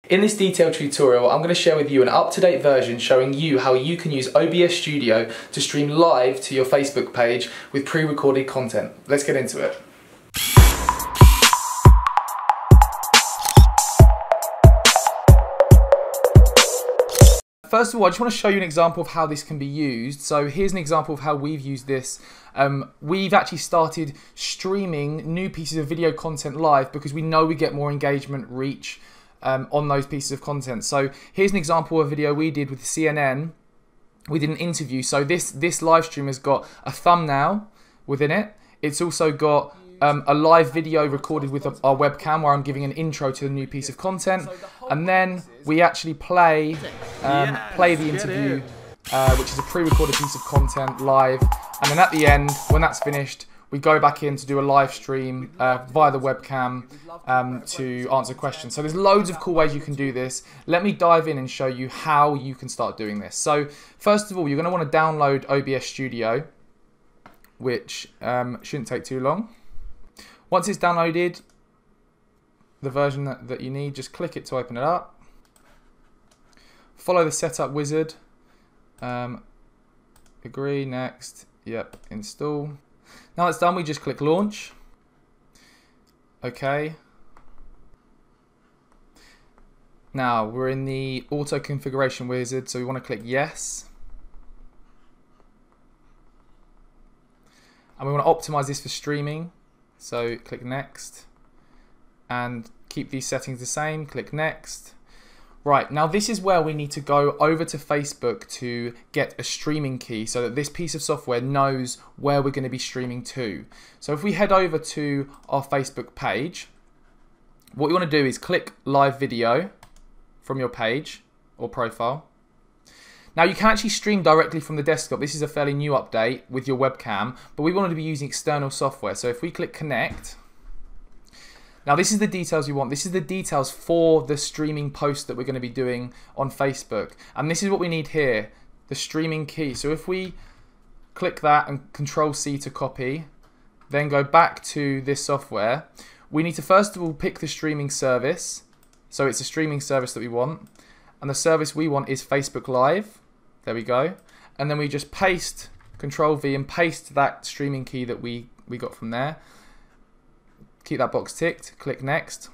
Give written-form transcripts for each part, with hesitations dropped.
In this detailed tutorial, I'm going to share with you an up-to-date version showing you how you can use OBS Studio to stream live to your Facebook page with pre-recorded content. Let's get into it. First of all, I just want to show you an example of how this can be used. So here's an example of how we've used this. We've actually started streaming new pieces of video content live because we know we get more engagement, reach on those pieces of content. So here's an example of a video we did with CNN. We did an interview. So this live stream has got a thumbnail within it. It's also got a live video recorded with our webcam where I'm giving an intro to the new piece of content, and then we actually play the interview, which is a pre-recorded piece of content live, and then at the end, when that's finished, we go back in to do a live stream via the webcam to answer questions. So there's loads of cool ways you can do this. Let me dive in and show you how you can start doing this. So first of all, you're going to want to download OBS Studio, which shouldn't take too long. Once it's downloaded, the version that you need, just click it to open it up. Follow the setup wizard. Agree, next, yep, install. Now it's done, we just click launch. Okay. Now we're in the auto configuration wizard, so we want to click yes. And we want to optimize this for streaming. So click next and keep these settings the same, click next. Right, now this is where we need to go over to Facebook to get a streaming key so that this piece of software knows where we're going to be streaming to. So if we head over to our Facebook page, what you want to do is click live video from your page or profile. Now you can actually stream directly from the desktop. This is a fairly new update with your webcam, but we wanted to be using external software. So if we click connect, now this is the details you want. This is the details for the streaming post that we're going to be doing on Facebook. And this is what we need here, the streaming key. So if we click that and Control C to copy, then go back to this software, we need to first of all pick the streaming service. So it's a streaming service that we want. And the service we want is Facebook Live. There we go. And then we just paste, Control V, and paste that streaming key that we got from there. Keep that box ticked. Click next.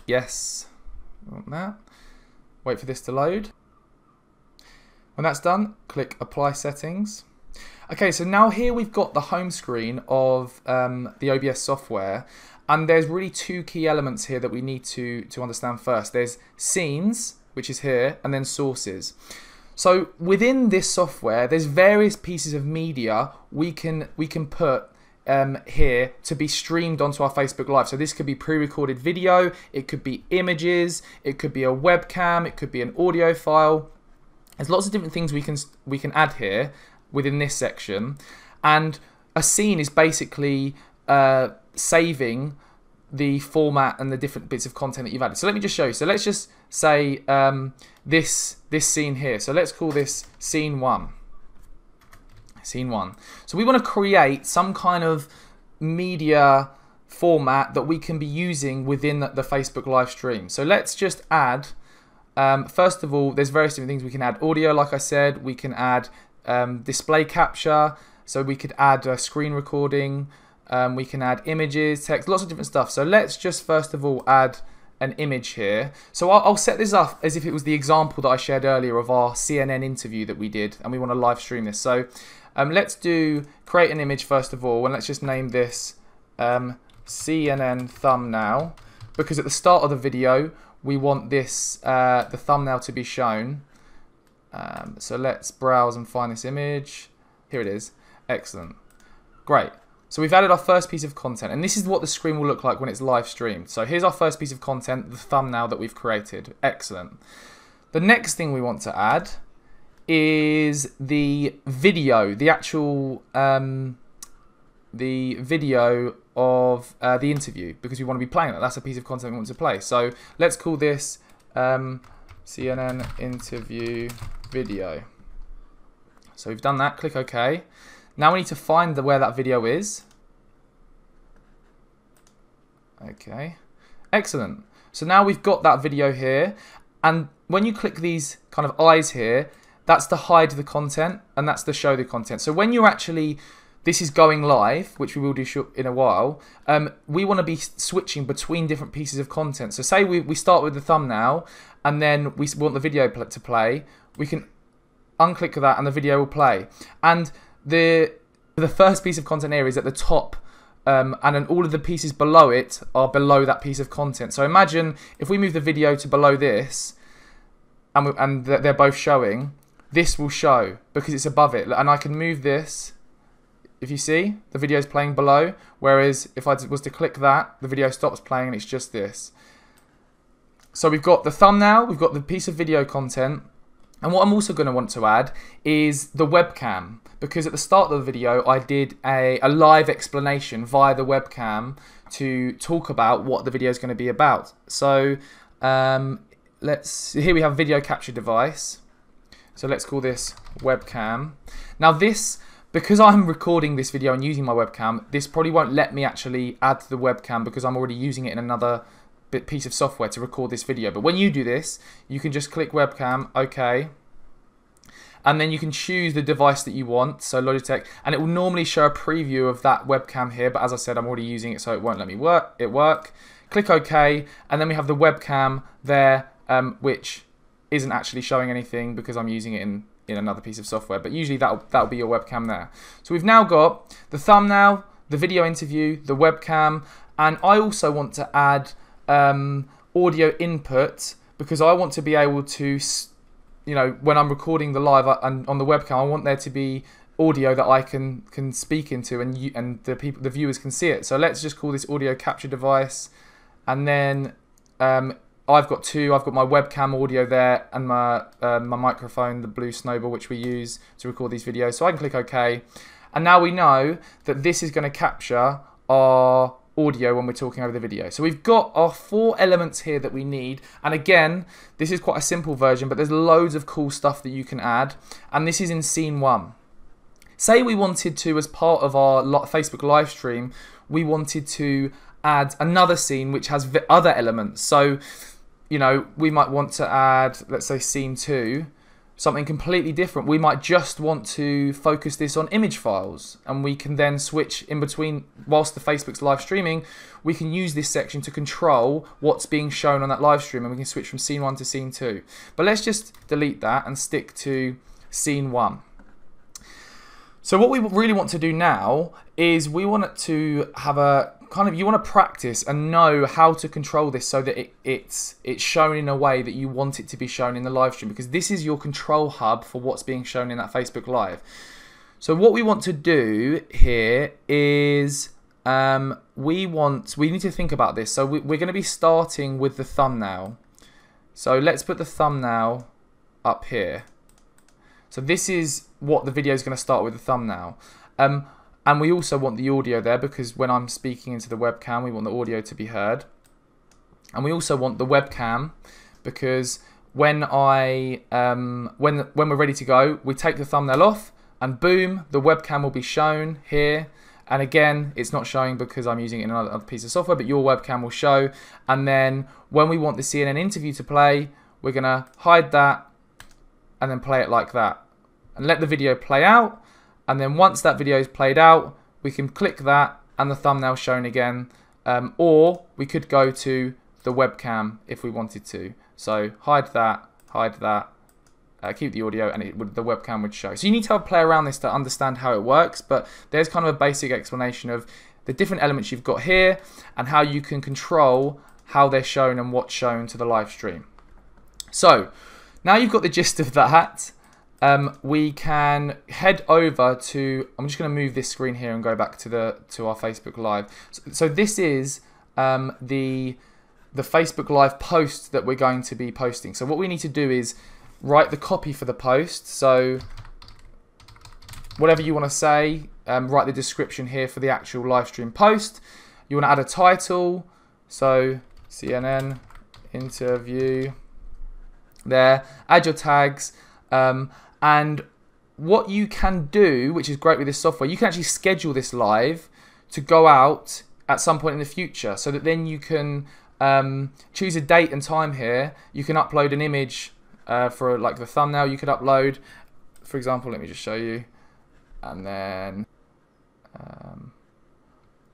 Yes. Want that. Wait for this to load. When that's done, click Apply Settings. Okay, so now here we've got the home screen of the OBS software. And there's really two key elements here that we need to understand first. There's scenes, which is here, and then sources. So within this software, there's various pieces of media we can put here to be streamed onto our Facebook Live. So this could be pre-recorded video, it could be images, it could be a webcam, it could be an audio file. There's lots of different things we can add here within this section. And a scene is basically saving the format and the different bits of content that you've added. So let me just show you. So let's just say this scene here. So let's call this scene 1. Scene 1. So we want to create some kind of media format that we can be using within the Facebook live stream. So let's just add, first of all, there's various different things we can add. Audio, like I said, we can add display capture. So we could add screen recording. We can add images, text, lots of different stuff. So let's just first of all add an image here. So I'll set this up as if it was the example that I shared earlier of our CNN interview that we did, and we want to live stream this. So let's create an image first of all, and let's just name this CNN thumbnail, because at the start of the video we want this the thumbnail to be shown. So let's browse and find this image. Here it is. Excellent. Great. So we've added our first piece of content, and this is what the screen will look like when it's live streamed. So here's our first piece of content, the thumbnail that we've created. Excellent. The next thing we want to add is the video, the actual the video of the interview, because we want to be playing that. That's a piece of content we want to play. So let's call this CNN interview video. So we've done that. Click OK. Now we need to find where that video is. Okay, excellent. So now we've got that video here, and when you click these kind of eyes here, that's to hide the content and that's to show the content. So when you're actually, this is going live, which we will do in a while, we want to be switching between different pieces of content. So say we start with the thumbnail and then we want the video to play, we can unclick that and the video will play. And the first piece of content here is at the top, and then all of the pieces below it are below that piece of content. So imagine if we move the video to below this, and they're both showing, this will show because it's above it. And I can move this, if you see, the video is playing below, whereas if I was to click that, the video stops playing and it's just this. So we've got the thumbnail, we've got the piece of video content, and what I'm also going to want to add is the webcam, because at the start of the video I did a live explanation via the webcam to talk about what the video is going to be about. So here we have video capture device. So let's call this webcam. Now this, because I'm recording this video and using my webcam, this probably won't let me actually add to the webcam because I'm already using it in another piece of software to record this video. But when you do this, you can just click webcam, OK, and then you can choose the device that you want, so Logitech, and it will normally show a preview of that webcam here, but as I said, I'm already using it, so it won't let me work. Click OK, and then we have the webcam there, which isn't actually showing anything because I'm using it in another piece of software, but usually that'll be your webcam there. So we've now got the thumbnail, the video interview, the webcam, and I also want to add audio input because I want to be able to, when I'm recording the live and on the webcam, I want there to be audio that I can speak into and the viewers can see it. So let's just call this audio capture device, and then I've got my webcam audio there and my microphone, the blue Snowball, which we use to record these videos. So I can click OK, and now we know that this is going to capture our audio when we're talking over the video. So we've got our 4 elements here that we need, and again, this is quite a simple version, but there's loads of cool stuff that you can add, and this is in scene 1. Say we wanted to, as part of our Facebook live stream, we wanted to add another scene which has other elements. So, we might want to add, let's say, scene 2, something completely different. We might just want to focus this on image files, and we can then switch in between. Whilst the Facebook's live streaming, we can use this section to control what's being shown on that live stream, and we can switch from scene 1 to scene 2. But let's just delete that and stick to scene 1. So what we really want to do now is we want it to have you want to practice and know how to control this so that it's shown in a way that you want it to be shown in the live stream, because this is your control hub for what's being shown in that Facebook Live. So what we want to do here is we need to think about this. So we're going to be starting with the thumbnail. So let's put the thumbnail up here. So this is what the video is going to start with, the thumbnail. And we also want the audio there, because when I'm speaking into the webcam, we want the audio to be heard. And we also want the webcam, because when we're ready to go, we take the thumbnail off, and boom, the webcam will be shown here. And again, it's not showing because I'm using it in another piece of software, but your webcam will show. And then when we want the CNN interview to play, we're going to hide that and then play it like that. And let the video play out, and then once that video is played out, we can click that and the thumbnail shown again, or we could go to the webcam if we wanted to. So hide that, keep the audio, and the webcam would show. So you need to play around this to understand how it works, but there's kind of a basic explanation of the different elements you've got here and how you can control how they're shown and what's shown to the live stream. So now you've got the gist of that. We can head over to, I'm just going to move this screen here and go back to our Facebook Live. So this is the Facebook Live post that we're going to be posting. So what we need to do is write the copy for the post. So whatever you want to say, write the description here for the actual live stream post. You want to add a title, so CNN interview there, add your tags, and what you can do, which is great with this software, you can actually schedule this live to go out at some point in the future, so that then you can choose a date and time here. You can upload an image for like the thumbnail. You could upload, for example, let me just show you, and then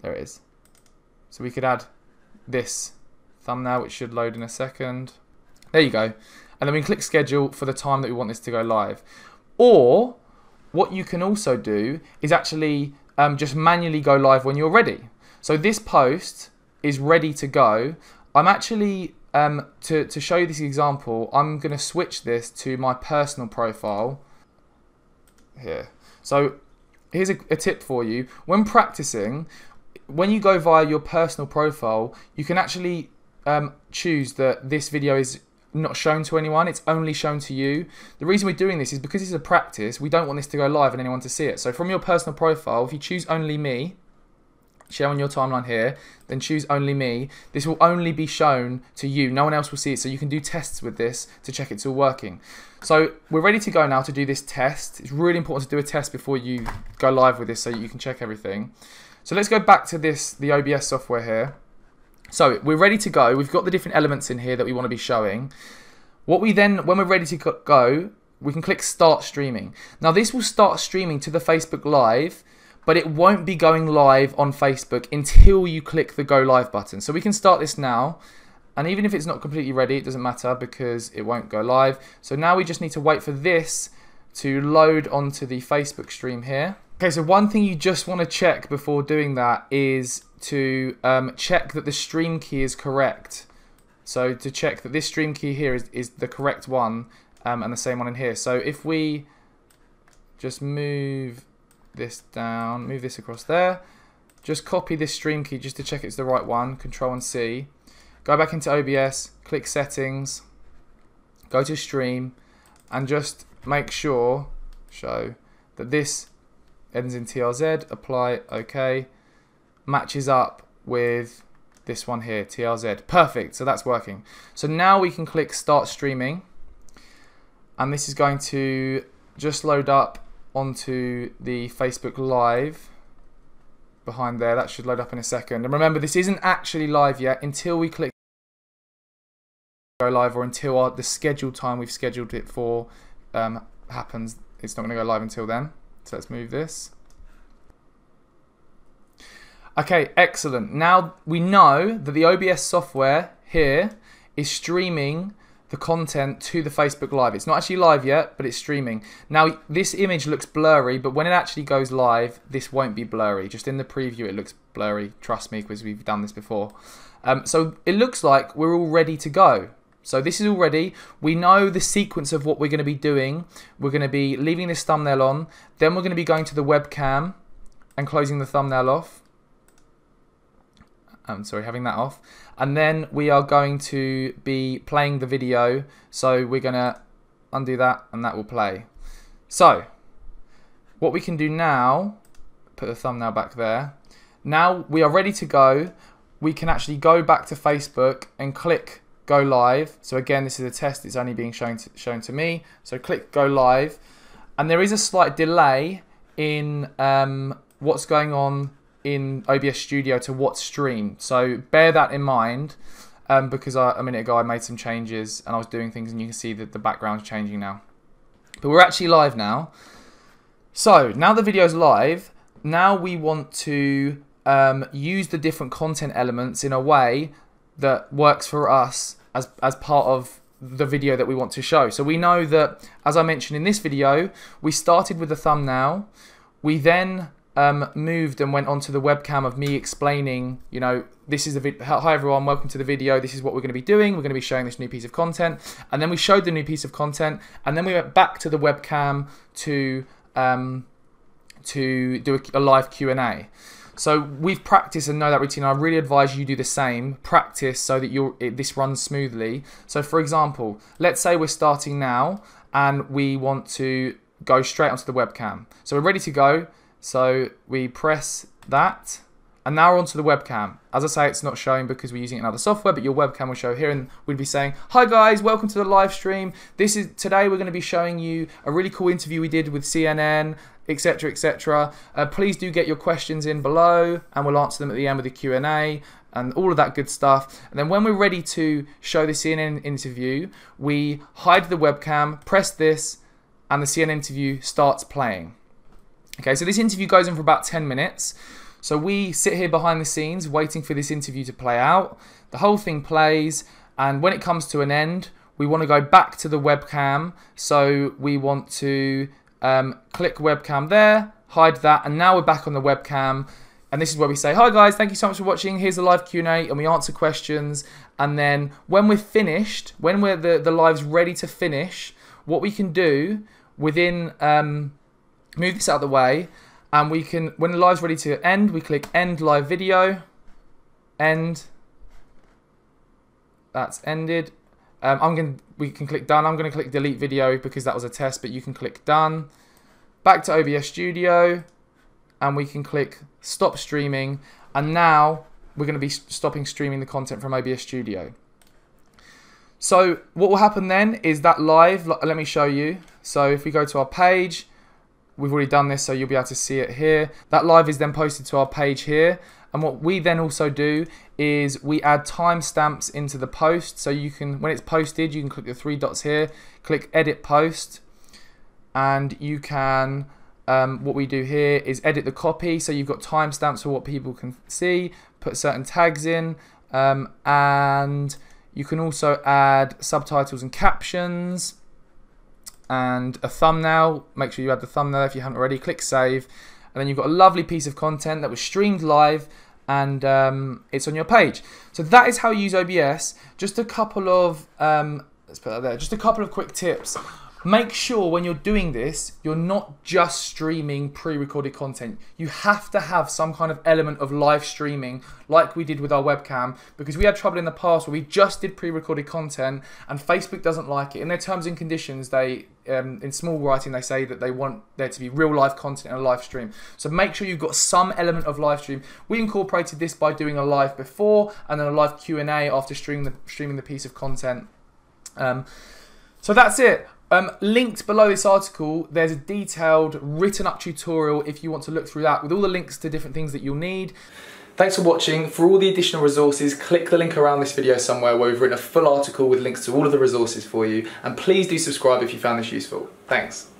there it is. So we could add this thumbnail, which should load in a second. There you go. And then we can click schedule for the time that we want this to go live. Or what you can also do is actually just manually go live when you're ready. So this post is ready to go. I'm actually, to show you this example, I'm going to switch this to my personal profile here. So here's a tip for you. When practicing, when you go via your personal profile, you can actually choose that this video is not shown to anyone, it's only shown to you. The reason we're doing this is because it's a practice, we don't want this to go live and anyone to see it. So from your personal profile, if you choose only me, share on your timeline here, then choose only me, this will only be shown to you, no one else will see it, so you can do tests with this to check it's all working. So we're ready to go now to do this test. It's really important to do a test before you go live with this so you can check everything. So let's go back to the OBS software here. So we're ready to go. We've got the different elements in here that we want to be showing. What we then, when we're ready to go, we can click Start Streaming. Now this will start streaming to the Facebook Live, but it won't be going live on Facebook until you click the Go Live button. So we can start this now, and even if it's not completely ready, it doesn't matter because it won't go live. So now we just need to wait for this to load onto the Facebook stream here. Okay, so one thing you just want to check before doing that is to check that the stream key is correct. So to check that this stream key here is the correct one and the same one in here. So if we just move this down, move this across there, just copy this stream key just to check it's the right one, Control and C. Go back into OBS, click Settings, go to Stream, and just make sure, show that this ends in TRZ, apply, OK, matches up with this one here, TRZ. Perfect, so that's working. So now we can click Start Streaming, and this is going to just load up onto the Facebook Live behind there. That should load up in a second. And remember, this isn't actually live yet until we click Go Live, or until the scheduled time we've scheduled it for happens. It's not going to go live until then. So let's move this. Okay, excellent. Now we know that the OBS software here is streaming the content to the Facebook Live. It's not actually live yet, but it's streaming. Now this image looks blurry, but when it actually goes live, this won't be blurry. Just in the preview it looks blurry, trust me, because we've done this before. So it looks like we're all ready to go. So this is all ready. We know the sequence of what we're going to be doing. We're going to be leaving this thumbnail on, then we're going to be going to the webcam and closing the thumbnail off. Having that off. And then we are going to be playing the video. So we're going to undo that and that will play. So what we can do now, put the thumbnail back there. Now we are ready to go. We can actually go back to Facebook and click Go Live. So again, this is a test. It's only being shown to me. So click Go Live. And there is a slight delay in what's going on in OBS Studio to what's streamed, so bear that in mind because a minute ago I made some changes and I was doing things, and you can see that the background's changing now. But we're actually live now. So now the video's live. Now we want to use the different content elements in a way that works for us as part of the video that we want to show. So we know that, as I mentioned in this video, we started with the thumbnail. We then moved and went onto the webcam of me explaining, you know, this is the video. Hi everyone, welcome to the video. This is what we're going to be doing. We're going to be showing this new piece of content, and then we showed the new piece of content, and then we went back to the webcam to do a live Q&A. So we've practiced and know that routine. I really advise you do the same. Practice so that this runs smoothly. So for example, let's say we're starting now and we want to go straight onto the webcam. So we're ready to go. So we press that, and now we're onto the webcam. As I say, it's not showing because we're using another software, but your webcam will show here, and we'd be saying, "Hi guys, welcome to the live stream. Today we're going to be showing you a really cool interview we did with CNN, etc., etc. Please do get your questions in below, and we'll answer them at the end with a Q&A. and all of that good stuff. And then when we're ready to show the CNN interview, we hide the webcam, press this, and the CNN interview starts playing. Okay, so this interview goes on for about 10 minutes. So we sit here behind the scenes waiting for this interview to play out. The whole thing plays, and when it comes to an end, we want to go back to the webcam. So we want to click webcam there, hide that, and now we're back on the webcam. And this is where we say, hi guys, thank you so much for watching. Here's the live Q&A, and we answer questions. And then when we're finished, when the live's ready to finish, what we can do within, move this out of the way, and we can, when the live's ready to end, we click end live video, end, that's ended. We can click done. I'm going to click delete video because that was a test, but you can click done. Back to OBS Studio, and we can click stop streaming, and now we're going to be stopping streaming the content from OBS Studio. So what will happen then is that live, let me show you. So if we go to our page, we've already done this, so you'll be able to see it here. That live is then posted to our page here. And what we then also do is we add timestamps into the post. So you can, when it's posted, you can click the 3 dots here, click edit post, and you can, what we do here is edit the copy. So you've got timestamps for what people can see, put certain tags in, and you can also add subtitles and captions, and a thumbnail. Make sure you add the thumbnail if you haven't already. Click save, and then you've got a lovely piece of content that was streamed live, and it's on your page. So that is how you use OBS. Just a couple of let's put that there. Just a couple of quick tips. Make sure when you're doing this, you're not just streaming pre-recorded content. You have to have some kind of element of live streaming like we did with our webcam, because we had trouble in the past where we just did pre-recorded content and Facebook doesn't like it. In their terms and conditions, they, in small writing, they say that they want there to be real live content in a live stream. So make sure you've got some element of live stream. We incorporated this by doing a live before and then a live Q&A after streaming the piece of content. So that's it. Linked below this article, there's a detailed written up tutorial if you want to look through that with all the links to different things that you'll need. Thanks for watching. For all the additional resources, click the link around this video somewhere where we've written a full article with links to all of the resources for you. And please do subscribe if you found this useful. Thanks.